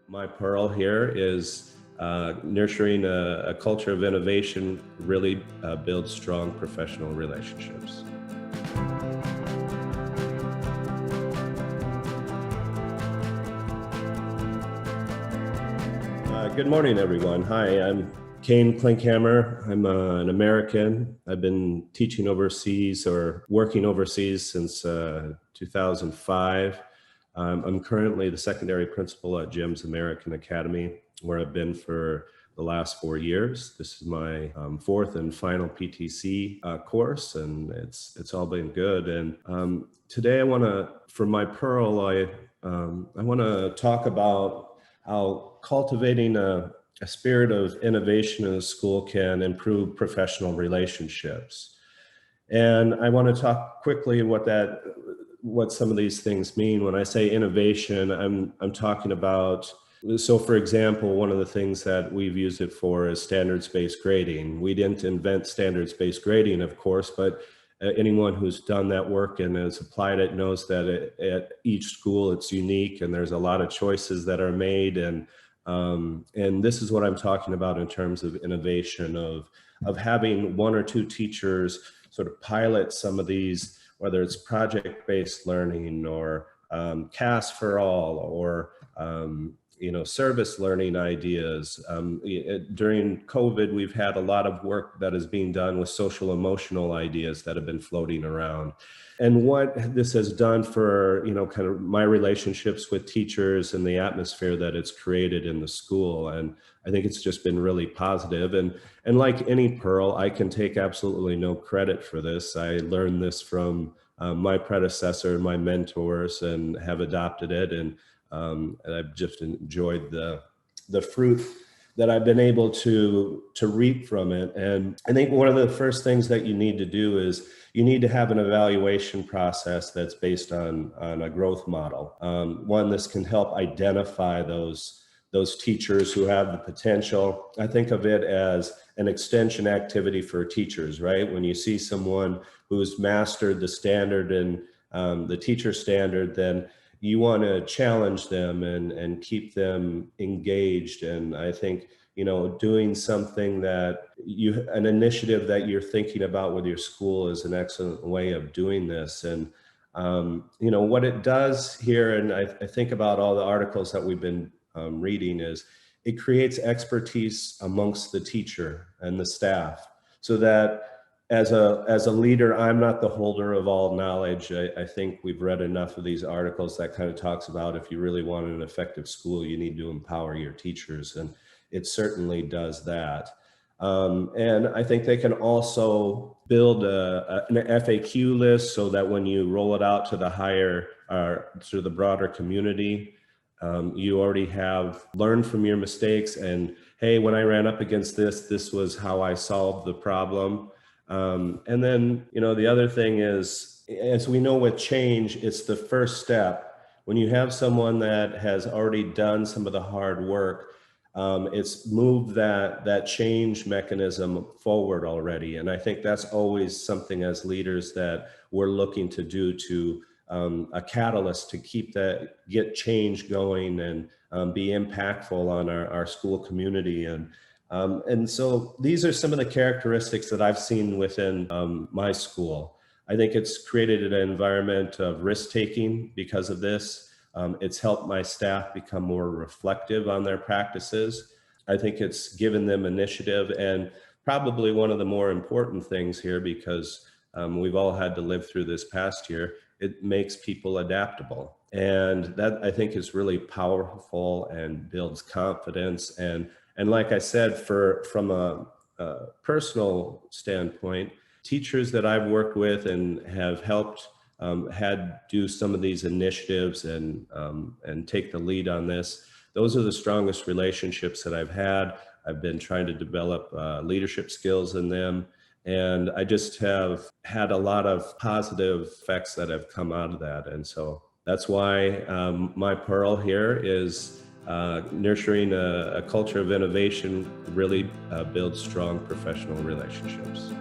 My pearl here is nurturing a culture of innovation really builds strong professional relationships. Good morning, everyone. Hi, I'm Klinkhammer. I'm an American. I've been teaching overseas or working overseas since 2005. I'm currently the secondary principal at Jim's American Academy, where I've been for the last 4 years. This is my fourth and final PTC course, and it's all been good. And today, for my pearl, I want to talk about how cultivating a spirit of innovation in a school can improve professional relationships. And I want to talk quickly what some of these things mean. When I say innovation, I'm talking about, so for example, one of the things that we've used it for is standards-based grading. We didn't invent standards-based grading, of course, but anyone who's done that work and has applied it knows that at each school it's unique and there's a lot of choices that are made. And this is what I'm talking about in terms of innovation, of having one or two teachers sort of pilot some of these, whether it's project-based learning or CAS for all, or service learning ideas. During COVID, we've had a lot of work that is being done with social emotional ideas that have been floating around. And what this has done for, kind of my relationships with teachers and the atmosphere that it's created in the school. And I think it's just been really positive. And like any pearl, I can take absolutely no credit for this. I learned this from my predecessor, my mentors, and have adopted it. And I've just enjoyed the fruit that I've been able to reap from it. And I think one of the first things that you need to do is you need to have an evaluation process that's based on a growth model. This can help identify those teachers who have the potential. I think of it as an extension activity for teachers, right? When you see someone who's mastered the standard and the teacher standard, then you want to challenge them and keep them engaged. And I think, doing something an initiative that you're thinking about with your school is an excellent way of doing this. And, what it does here, and I think about all the articles that we've been reading, is it creates expertise amongst the teacher and the staff, so that as a leader, I'm not the holder of all knowledge. I think we've read enough of these articles that kind of talks about, if you really want an effective school, you need to empower your teachers, and it certainly does that. And I think they can also build an FAQ list so that when you roll it out to the broader community, you already have learned from your mistakes, and hey, when I ran up against this was how I solved the problem. And then, the other thing is, as we know with change, it's the first step. When you have someone that has already done some of the hard work, it's moved that change mechanism forward already. And I think that's always something as leaders that we're looking to do, to a catalyst to get change going and be impactful on our school community. And so these are some of the characteristics that I've seen within my school. I think it's created an environment of risk-taking because of this. It's helped my staff become more reflective on their practices. I think it's given them initiative, and probably one of the more important things here, because we've all had to live through this past year, it makes people adaptable. And that, I think, is really powerful and builds confidence. And like I said, from a personal standpoint, teachers that I've worked with and have helped had do some of these initiatives and take the lead on this, those are the strongest relationships that I've had. I've been trying to develop leadership skills in them. And I just have had a lot of positive effects that have come out of that. And so that's why my pearl here is nurturing a culture of innovation really builds strong professional relationships.